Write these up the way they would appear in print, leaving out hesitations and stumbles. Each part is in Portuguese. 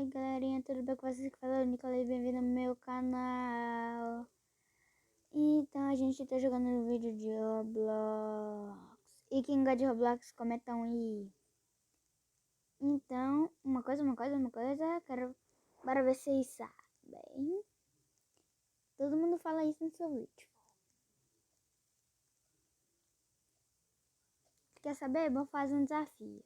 aí galerinha, tudo bem com vocês? Que falou Nicolai, bem-vindo ao meu canal. Então a gente tá jogando um vídeo de Roblox. E quem gosta de Roblox, comenta um aí. Então, uma coisa, quero... Bora ver se vocês sabem. Todo mundo fala isso no seu vídeo. Quer saber? Vou fazer um desafio.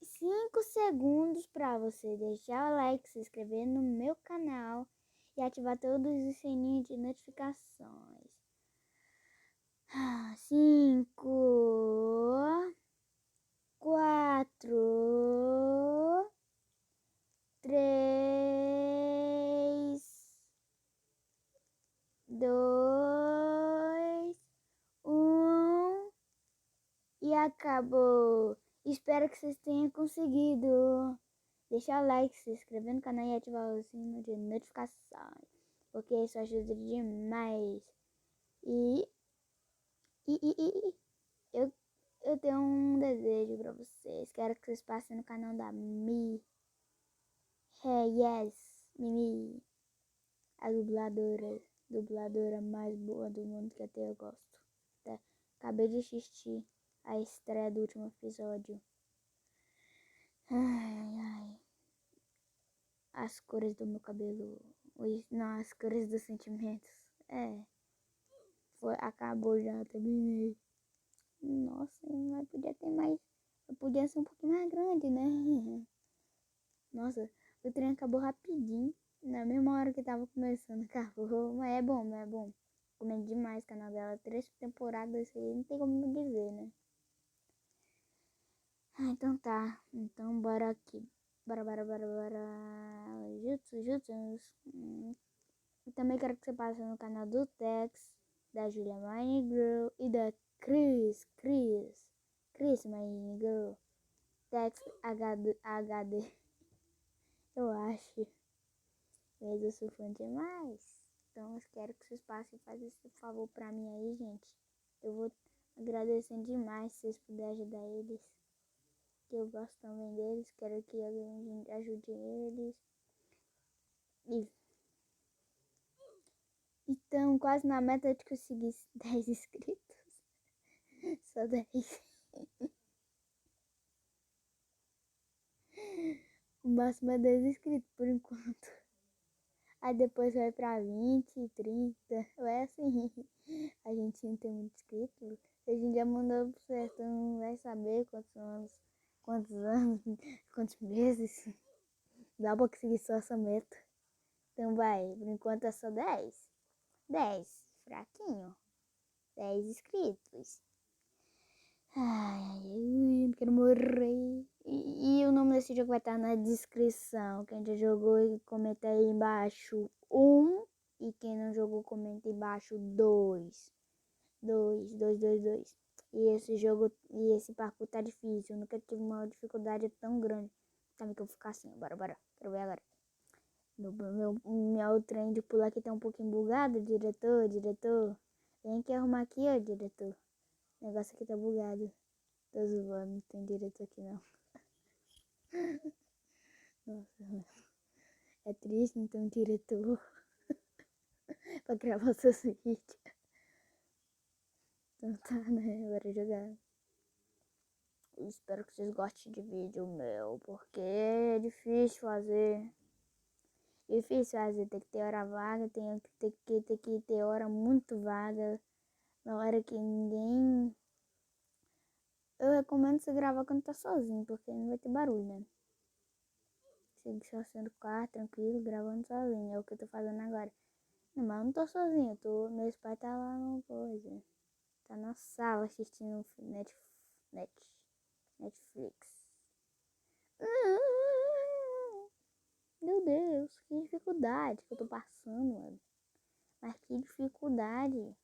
5 segundos para você deixar o like, se inscrever no meu canal e ativar todos os sininhos de notificações. 5, 4, 3, 2, 1 e acabou. Espero que vocês tenham conseguido. Deixar o like, se inscrever no canal e ativar o sino de notificações, porque isso ajuda demais. Eu tenho um desejo pra vocês. Quero que vocês passem no canal da Mi. Yes, Mimi. A dubladora mais boa do mundo que até eu gosto. Acabei de assistir a estreia do último episódio. Ai. As cores do meu cabelo. Não, as cores dos sentimentos. Acabou já, terminei. Nossa, mas podia ter mais. Eu podia ser um pouquinho mais grande, né? Nossa, o trem acabou rapidinho. Na mesma hora que tava começando, acabou. Mas é bom. Comendo demais o canal dela. 3 temporadas aí, não tem como me dizer, né? Então tá. Então bora aqui. Bora. Jutsus. Eu também quero que você passe no canal do Tex, da Julia Mine Girl e da Cris Mine Girl. Tex HD. Eu acho. Mas eu sou fã demais. Então eu quero que vocês passem e façam esse favor pra mim aí, gente. Eu vou agradecendo demais se vocês puderem ajudar eles. Que eu gosto também deles. Quero que alguém ajude eles. Então, quase na meta de conseguir 10 inscritos. Só 10. O máximo é 10 inscritos por enquanto. Aí depois vai pra 20, 30. É assim. A gente não tem muito inscrito. A gente já mandou pro certo, não vai saber quantos anos, quantos meses. Dá pra conseguir só essa meta. Então vai, por enquanto é só 10. 10, fraquinho. 10 inscritos. Ai, eu não quero morrer. E o nome desse jogo vai estar na descrição. Quem já jogou, comenta aí embaixo 1. E quem não jogou, comenta embaixo 2. 2. E esse jogo, e esse parkour tá difícil. Eu nunca tive uma dificuldade tão grande. Também que eu vou ficar assim. Bora. Quero ver agora. Meu trem de pular aqui tá um pouquinho bugado, diretor. Vem aqui arrumar aqui, ó, diretor. O negócio aqui tá bugado. Tô zoando, não tem direito aqui não. Nossa, é triste não ter um diretor pra gravar seus vídeos. Então tá, né? Bora jogar. Eu espero que vocês gostem de vídeo meu, porque é difícil fazer. Tem que ter hora vaga, tem que ter hora muito vaga. Na hora que ninguém... Eu recomendo você gravar quando tá sozinho, porque não vai ter barulho, né? Você só sendo quarto, tranquilo, gravando sozinho. É o que eu tô fazendo agora. Não, mas eu não tô sozinho. Meus pais tá lá no coisa. Tá na sala assistindo Netflix. Meu Deus, que dificuldade que eu tô passando, mano. Mas que dificuldade.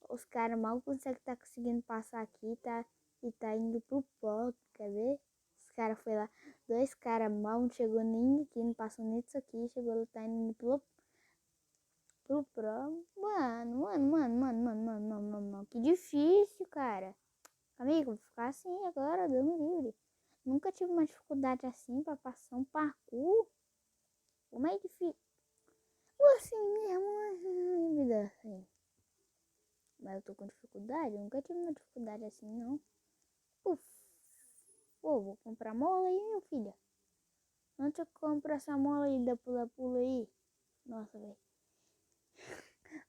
Os caras mal conseguem tá conseguindo passar aqui, tá? E tá indo pro pó, quer ver? Os caras foi lá, 2 caras mal, não chegou nem aqui, não passou nem disso aqui, chegou, tá indo pro pro. Mano, que difícil, cara. Amigo, vou ficar assim agora, Deus me livre. Nunca tive uma dificuldade assim pra passar um parkour. Como é difícil. Assim mesmo, vida assim. Mas eu tô com dificuldade. Eu nunca tive uma dificuldade assim, não. Puf. Pô, vou comprar mola aí, meu filho. Onde eu compro essa mola aí da pula-pula aí? Nossa, velho.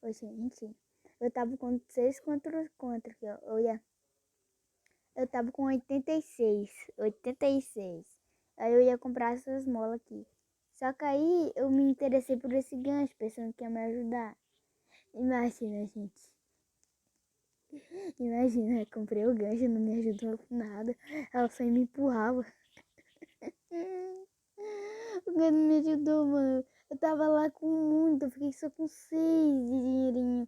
Ô, gente, eu tava com 6 contra aqui, ó. Eu tava com 86. 86. Aí eu ia comprar essas molas aqui. Só que aí eu me interessei por esse gancho, pensando que ia me ajudar. Imagina, gente. Imagina, eu comprei o gancho, não me ajudou com nada. Ela só me empurrava. O gancho não me ajudou, mano. Eu tava lá com muito, eu fiquei só com 6 de dinheirinho.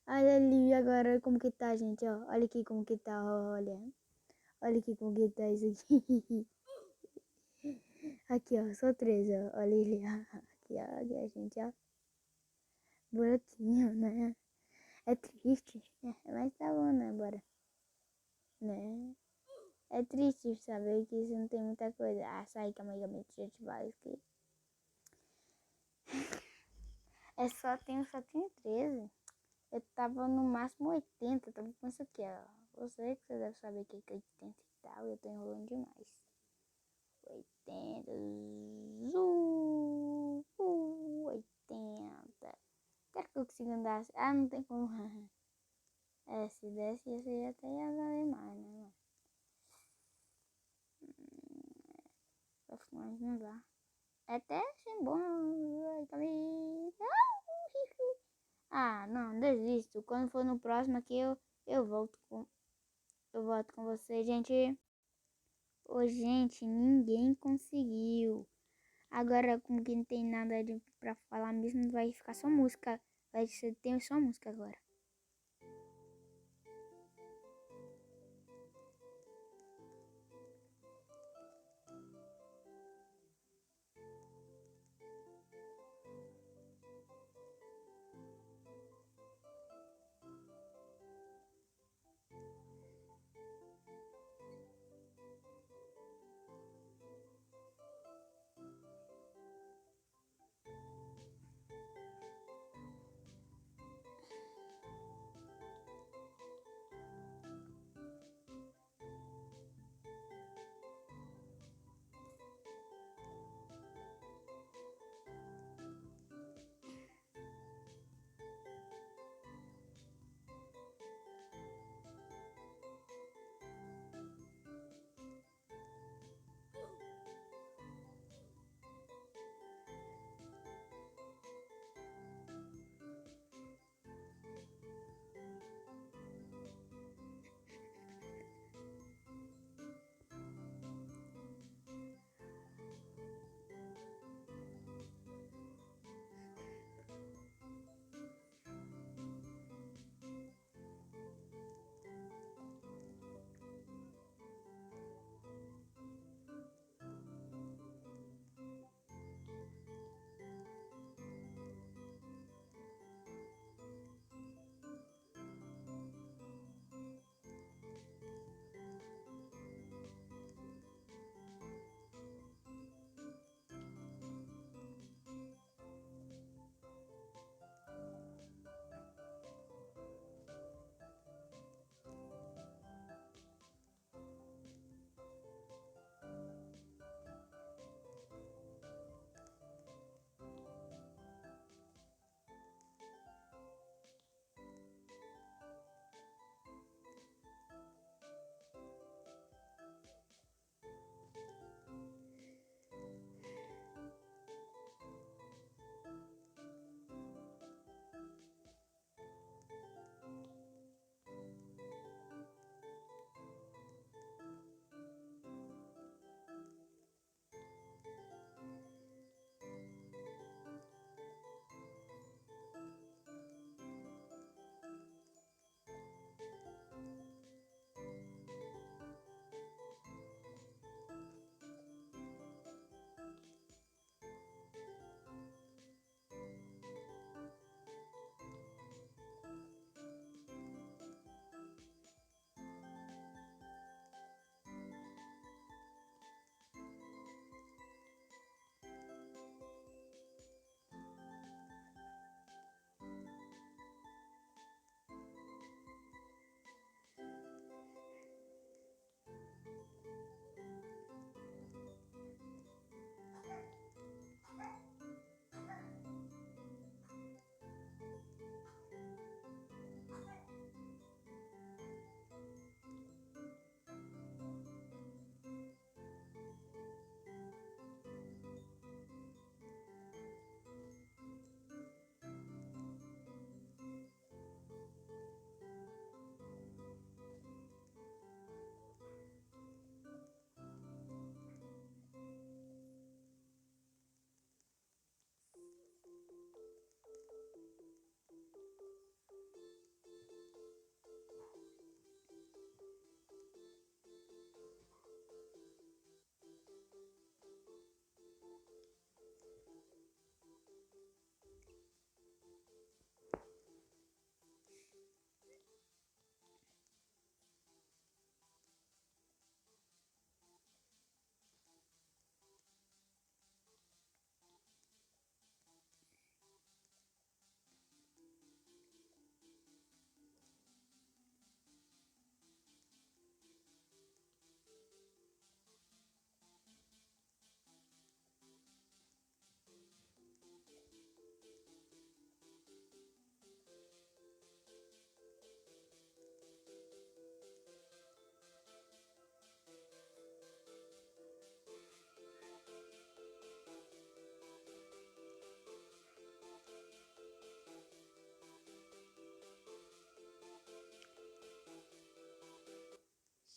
Olha ali agora como que tá, gente, ó. Olha aqui como que tá, olha. Olha aqui como que tá isso aqui. Aqui, ó, só 13, ó. Olha ele, aqui, ó, aqui a gente, ó. Buraquinho, né? É triste, mas tá bom, né, bora. Né? É triste saber que isso não tem muita coisa. Ah, sai, calma aí, deixa eu te falar isso aqui. Só tenho 13. Eu tava no máximo 80, eu tava com isso aqui, ó. Você que você deve saber o que é 80 e tal, eu tô enrolando demais. 80, 80. Quero que eu consiga andar assim. Ah, não tem como. Se desse, isso ia até ia valer mais, né, mano? Mas não dá. É até assim bom. Ah, não, desisto. Quando for no próximo aqui, eu volto com. Eu volto com você, gente. Ô, gente, ninguém conseguiu. Agora, como que não tem nada pra falar mesmo, vai ficar só música. Vai ser, tem só música agora.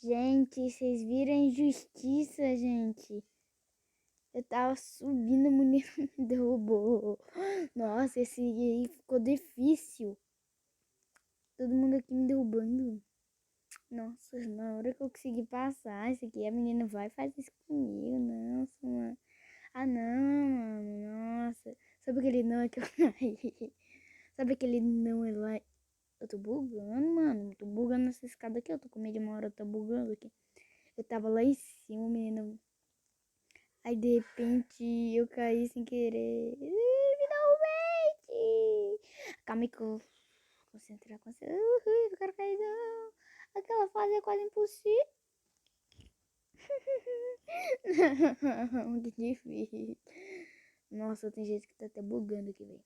Gente, vocês viram a injustiça, gente? Eu tava subindo, o menino me derrubou. Nossa, esse aí ficou difícil. Todo mundo aqui me derrubando. Nossa, na hora que eu consegui passar, isso aqui, a menina vai fazer isso comigo. Nossa, mano. Ah, não, mano. Nossa. Sabe aquele não que eu caí? Sabe aquele não é lá? Eu tô bugando, mano. Eu tô bugando nessa escada aqui. Eu tô com medo de uma hora eu tô bugando aqui. Eu tava lá em cima, menina. Aí de repente eu caí sem querer. Finalmente! Calma aí que eu concentrar. Eu quero cair não. Aquela fase é quase impossível. Não, que difícil. Nossa, tem gente que tá até bugando aqui, velho.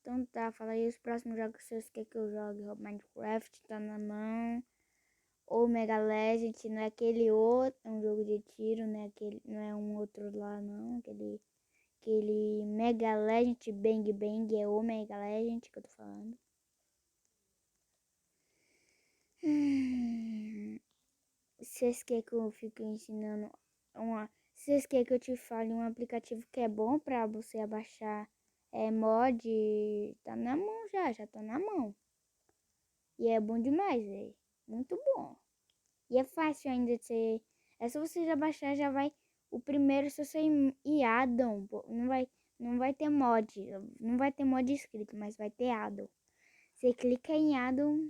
Então tá, fala aí os próximos jogos que vocês querem que eu jogue. Minecraft tá na mão. Ou Mega Legend, não é aquele outro, é um jogo de tiro, né? Aquele, não é um outro lá não, aquele Mega Legend Bang Bang é o Mega Legend que eu tô falando. Vocês querem que eu fique ensinando vocês querem que eu te fale um aplicativo que é bom pra você abaixar mod? Tá na mão já tá na mão. E é bom demais, velho. Muito bom. E é fácil ainda de ser. É só você já baixar, já vai. O primeiro, se você ir addon, não vai ter mod. Não vai ter mod escrito, mas vai ter addon. Você clica em addon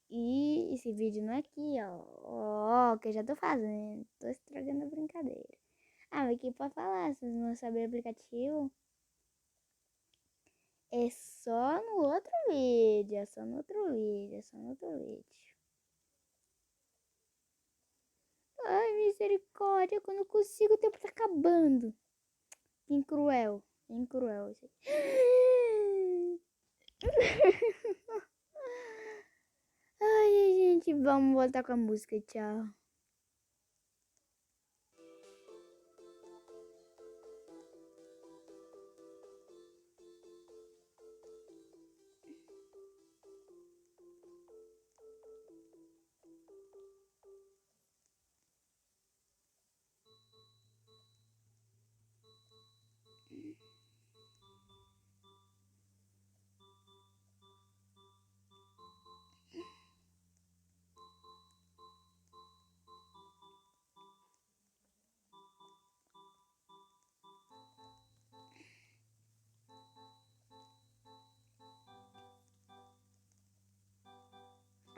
e esse vídeo não é aqui, ó. Ó, que eu já tô fazendo. Tô estragando a brincadeira. Ah, mas aqui pra falar, se vocês não saberem o aplicativo, é só no outro vídeo. É só no outro vídeo. É só no outro vídeo. Ai, misericórdia, quando eu consigo, o tempo tá acabando. Bem cruel, bem cruel. Ai, gente, vamos voltar com a música, tchau.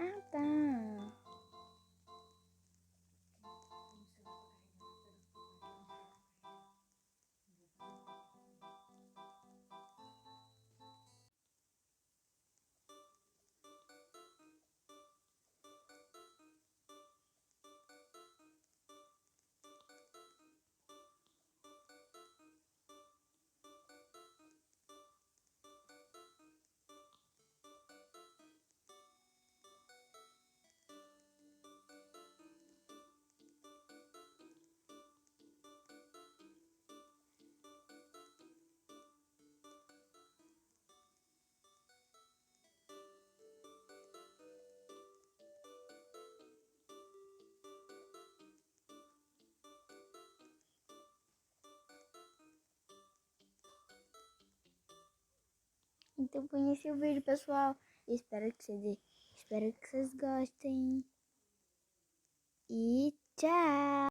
Ah, tá. Então foi esse o vídeo, pessoal. Espero que vocês gostem. E tchau!